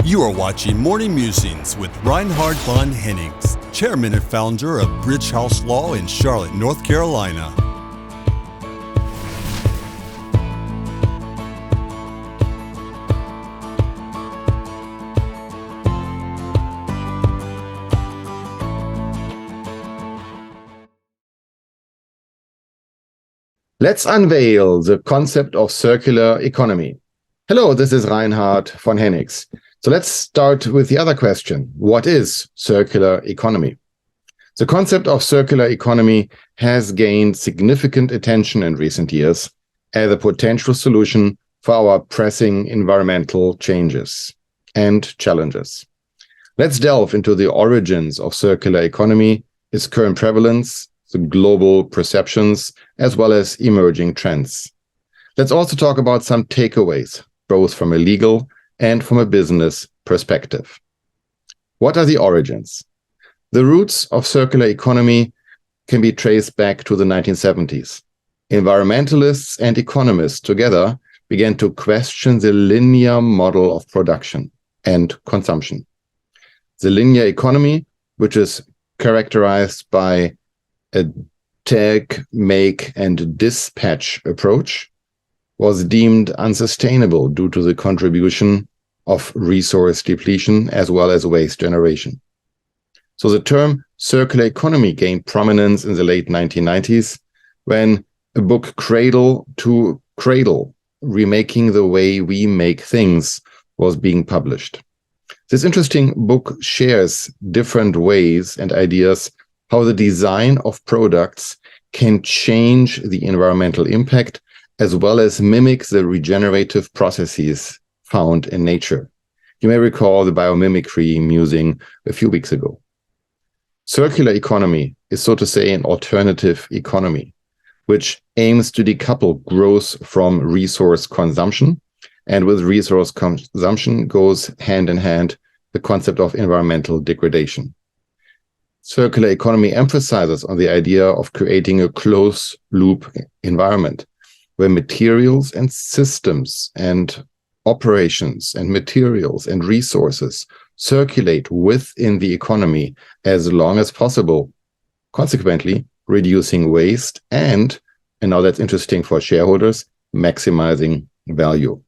You are watching Morning Musings with Reinhard von Hennings, chairman and founder of Bridge House Law in Charlotte, North Carolina. Let's unveil the concept of circular economy. Hello, this is Reinhard von Hennings. So let's start with the other question. What is circular economy? The concept of circular economy has gained significant attention in recent years as a potential solution for our pressing environmental changes and challenges. Let's delve into the origins of circular economy, its current prevalence, the global perceptions, as well as emerging trends. Let's also talk about some takeaways, both from a legal and from a business perspective. What are the origins? The roots of circular economy can be traced back to the 1970s. Environmentalists and economists together began to question the linear model of production and consumption. The linear economy, which is characterized by a take, make, and dispatch approach, was deemed unsustainable due to the contribution of resource depletion as well as waste generation. So the term circular economy gained prominence in the late 1990s when a book, Cradle to Cradle, Remaking the Way We Make Things, was being published. This interesting book shares different ways and ideas how the design of products can change the environmental impact as well as mimic the regenerative processes found in nature. You may recall the biomimicry musing a few weeks ago. Circular economy is, so to say, an alternative economy, which aims to decouple growth from resource consumption. And with resource consumption goes hand in hand the concept of environmental degradation. Circular economy emphasizes on the idea of creating a closed-loop environment where materials and systems and operations and materials and resources circulate within the economy as long as possible, consequently reducing waste and now that's interesting for shareholders, maximizing value.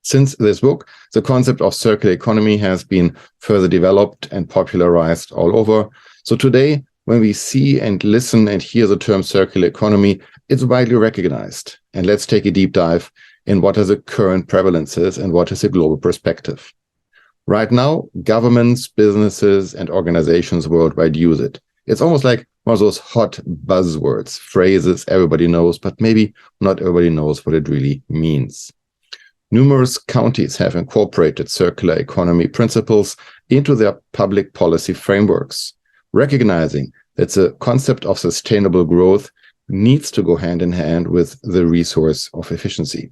Since this book, the concept of circular economy has been further developed and popularized all over. So today, when we see and listen and hear the term circular economy, it's widely recognized. And let's take a deep dive in what are the current prevalences and what is the global perspective. Right now, governments, businesses, and organizations worldwide use it. It's almost like one of those hot buzzwords, phrases everybody knows, but maybe not everybody knows what it really means. Numerous counties have incorporated circular economy principles into their public policy frameworks, recognizing that the concept of sustainable growth needs to go hand in hand with the resource of efficiency.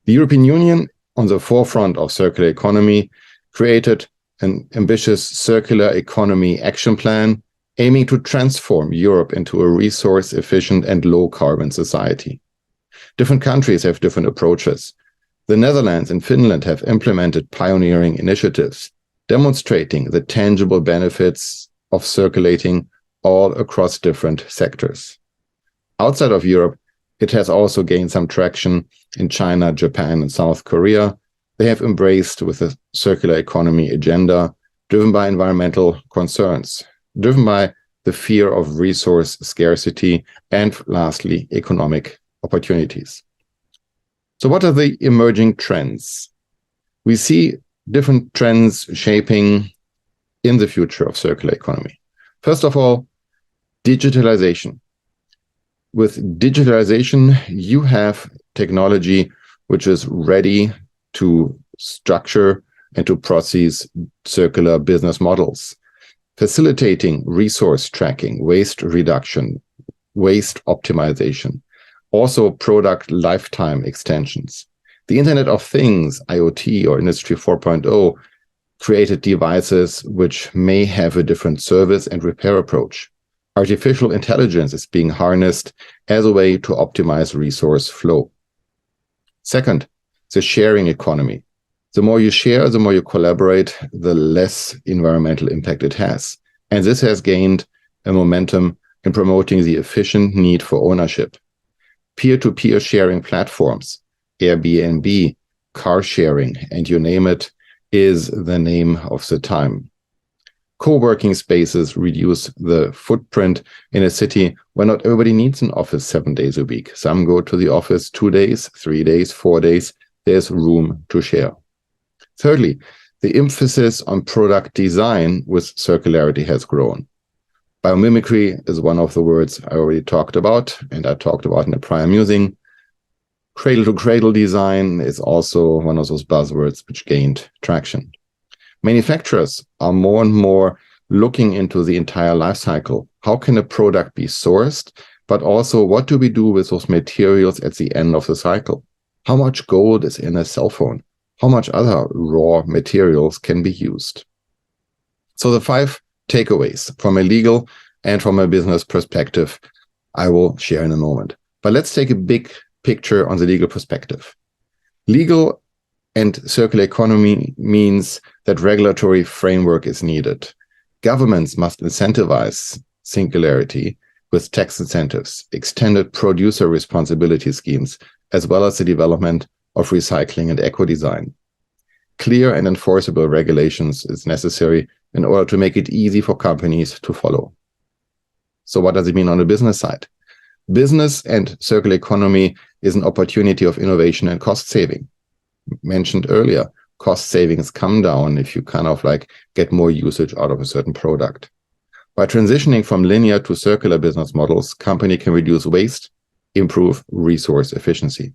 The European Union, on the forefront of circular economy, created an ambitious circular economy action plan aiming to transform Europe into a resource-efficient and low-carbon society. Different countries have different approaches. The Netherlands and Finland have implemented pioneering initiatives, demonstrating the tangible benefits of circulating all across different sectors. Outside of Europe, it has also gained some traction in China, Japan, and South Korea. They have embraced with a circular economy agenda driven by environmental concerns, driven by the fear of resource scarcity, and lastly, economic opportunities. So what are the emerging trends? We see different trends shaping in the future of circular economy. First of all, digitalization. With digitalization, you have technology which is ready to structure and to process circular business models, facilitating resource tracking, waste reduction, waste optimization, also product lifetime extensions. The Internet of Things, IoT or Industry 4.0, created devices which may have a different service and repair approach. Artificial intelligence is being harnessed as a way to optimize resource flow. Second, the sharing economy. The more you share, the more you collaborate, the less environmental impact it has. And this has gained a momentum in promoting the efficient need for ownership. Peer-to-peer sharing platforms, Airbnb, car sharing, and you name it, is the name of the time. Co-working spaces reduce the footprint in a city where not everybody needs an office 7 days a week. Some go to the office 2 days, 3 days, 4 days. There's room to share. Thirdly, the emphasis on product design with circularity has grown. Biomimicry is one of the words I already talked about, and I talked about in a prior musing. Cradle-to-cradle design is also one of those buzzwords which gained traction. Manufacturers are more and more looking into the entire life cycle. How can a product be sourced, but also what do we do with those materials at the end of the cycle? How much gold is in a cell phone? How much other raw materials can be used? So the 5 takeaways from a legal and from a business perspective, I will share in a moment. But let's take a big picture on the legal perspective. Legal and circular economy means that regulatory framework is needed. Governments must incentivize singularity with tax incentives, extended producer responsibility schemes, as well as the development of recycling and eco-design. Clear and enforceable regulations is necessary in order to make it easy for companies to follow. So what does it mean on the business side? Business and circular economy is an opportunity of innovation and cost saving. Mentioned earlier, cost savings come down if you kind of like get more usage out of a certain product. By transitioning from linear to circular business models, company can reduce waste, improve resource efficiency.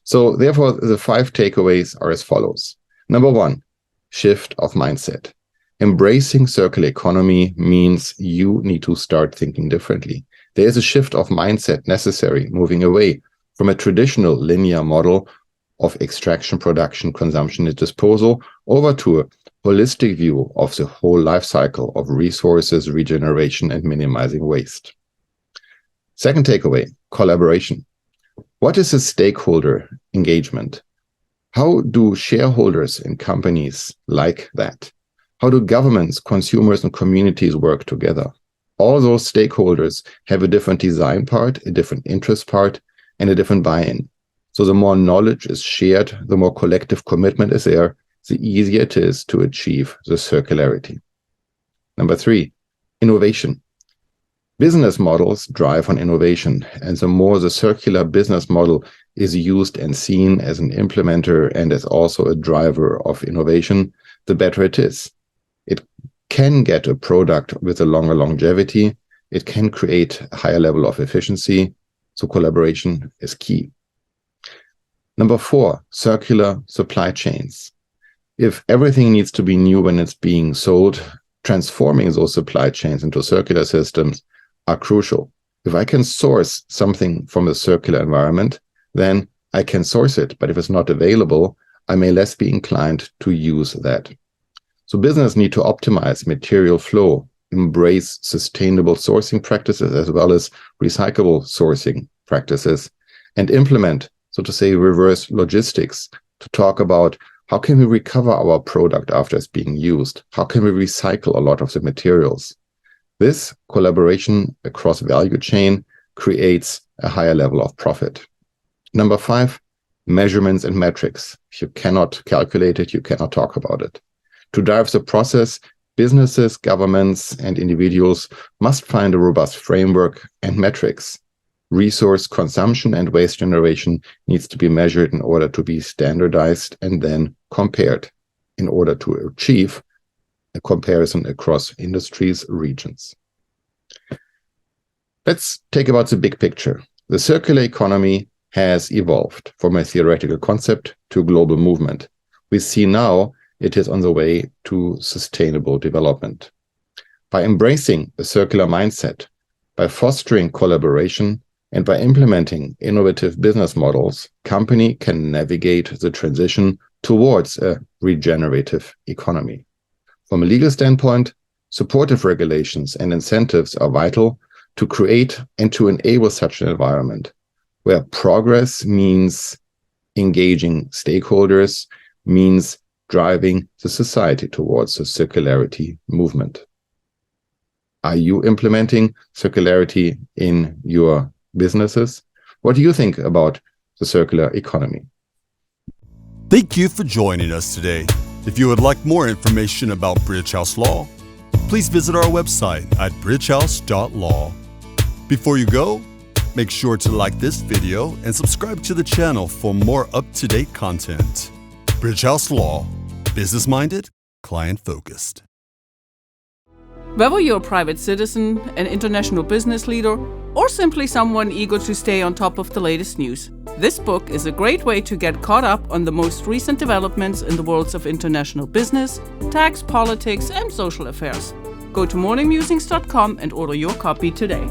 So therefore, the 5 takeaways are as follows. Number 1, shift of mindset. Embracing circular economy means you need to start thinking differently. There is a shift of mindset necessary, moving away from a traditional linear model of extraction, production, consumption, and disposal over to a holistic view of the whole life cycle of resources, regeneration, and minimizing waste. Second takeaway, collaboration. What is a stakeholder engagement? How do shareholders in companies like that? How do governments, consumers, and communities work together? All those stakeholders have a different design part, a different interest part, and a different buy-in. So the more knowledge is shared, the more collective commitment is there, the easier it is to achieve the circularity. Number 3, innovation. Business models drive on innovation, and the more the circular business model is used and seen as an implementer and as also a driver of innovation, the better it is. It can get a product with a longer longevity. It can create a higher level of efficiency. So collaboration is key. Number 4, circular supply chains. If everything needs to be new when it's being sold, transforming those supply chains into circular systems are crucial. If I can source something from a circular environment, then I can source it. But if it's not available, I may less be inclined to use that. So business need to optimize material flow, embrace sustainable sourcing practices as well as recyclable sourcing practices, and implement, so to say, reverse logistics to talk about how can we recover our product after it's being used? How can we recycle a lot of the materials? This collaboration across value chain creates a higher level of profit. Number 5, measurements and metrics. If you cannot calculate it, you cannot talk about it. To drive the process, businesses, governments, and individuals must find a robust framework and metrics. Resource consumption and waste generation needs to be measured in order to be standardized and then compared in order to achieve a comparison across industries, regions. Let's take about the big picture. The circular economy has evolved from a theoretical concept to a global movement. We see now it is on the way to sustainable development. By embracing a circular mindset, by fostering collaboration, and by implementing innovative business models, company can navigate the transition towards a regenerative economy. From a legal standpoint, supportive regulations and incentives are vital to create and to enable such an environment where progress means engaging stakeholders, means driving the society towards the circularity movement. Are you implementing circularity in your businesses? What do you think about the circular economy? Thank you for joining us today. If you would like more information about Bridge House Law, please visit our website at bridgehouse.law. Before you go, make sure to like this video and subscribe to the channel for more up-to-date content. Bridge House Law, business-minded, client-focused. Whether you're a private citizen, an international business leader, or simply someone eager to stay on top of the latest news, this book is a great way to get caught up on the most recent developments in the worlds of international business, tax, politics, and social affairs. Go to morningmusings.com and order your copy today.